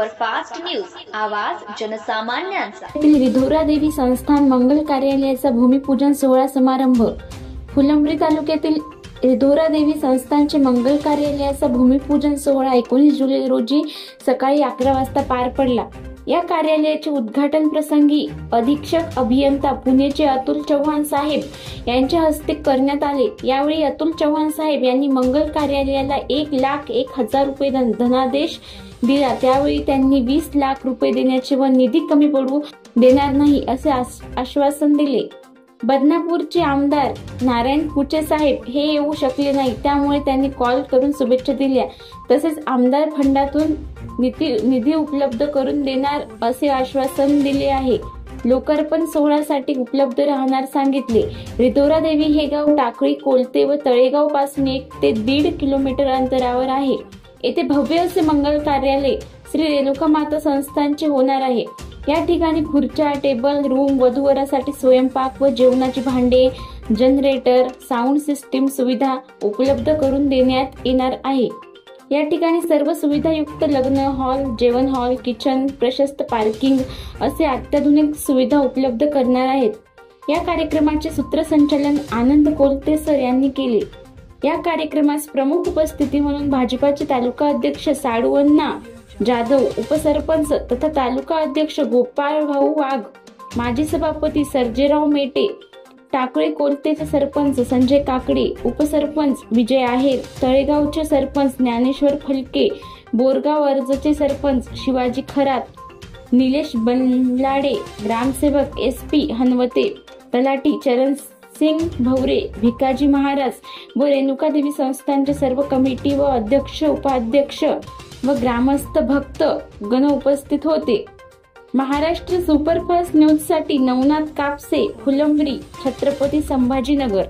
Superfast news, आवाज जनसामान्यांचा। रिधोरा देवी संस्थान मंगल कार्यालयाचा भूमिपूजन सोहळा समारंभ। फुलंब्री तालुक्यातील रिधोरा देवी संस्थानचे मंगल कार्यालयाचा भूमिपूजन सोहळा 19 जुलै रोजी सकाळी 11 वाजता पार पडला। या कार्यालयाचे उद्घाटन प्रसंगी अधीक्षक अभियंता पुणेचे अतुल चव्हाण साहेब यांच्या हस्ते करण्यात आले। यावेळी अतुल चव्हाण साहेब यांनी मंगल कार्यालयाला 1,01,000 रुपये धनादेश दिला। त्यावेळी त्यांनी 20 लाख रुपये देण्याचे व निधी कमी पडू देणार नाही असे आश्वासन दिले। बदनापूरचे आमदार नारायण कुचे साहेब हे येऊ शकले नाही, त्यामुळे त्यांनी कॉल करून शुभेच्छा दिल्या। तसेच आमदार फंडातून निधी उपलब्ध करून देणार असे आश्वासन दिले आहे। लोकार्पण सोहळ्यासाठी उपलब्ध राहणार सांगितले। रिधोरा देवी हे गाव टाकळी, कोलते व तळेगाव पासून 1 ते 1.5 किलोमीटर अंतरावर आहे। येथे भव्य असे मंगल कार्यालय श्री रेणुका माता संस्थानचे होणार आहे। या ठिकाणी खुर्च्या, टेबल, रूम, वधूवरासाठी स्वयंपाक व जेवणाची भांडे, जनरेटर, साऊंड सिस्टीम सुविधा उपलब्ध करून देण्यात येणार आहे। या ठिकाणी सर्व सुविधायुक्त लग्न हॉल, जेवण हॉल, किचन, प्रशस्त पार्किंग असे अत्याधुनिक सुविधा उपलब्ध करणार आहेत। या कार्यक्रमाचे सूत्रसंचालन आनंद कोलते सर यांनी केले। या कार्यक्रमास प्रमुख उपस्थिती म्हणून भाजपाचे तालुका अध्यक्ष साडूअण्णा जाधव, उपसरपंच तथा तालुका अध्यक्ष गोपाळ भाऊ वाघ, माजी सभापती सर्जेराव मेटे, टाकळी कोलतेचे सरपंच संजय काकडे, उपसरपंच विजय आहेर, तळेगावचे सरपंच ज्ञानेश्वर फलके, बोरगाव अर्जचे सरपंच शिवाजी खरात, निलेश बनलाडे, ग्रामसेवक SP हनवते, तलाठी चरण सिंग भवरे, भिकाजी महाराज व रेणुका देवी संस्थानचे सर्व कमिटी व अध्यक्ष, उपाध्यक्ष व ग्रामस्थ भक्त गण उपस्थित होते। महाराष्ट्र सुपरफास्ट न्यूज साठी नवनाथ कापसे, फुलंब्री, छत्रपती संभाजीनगर।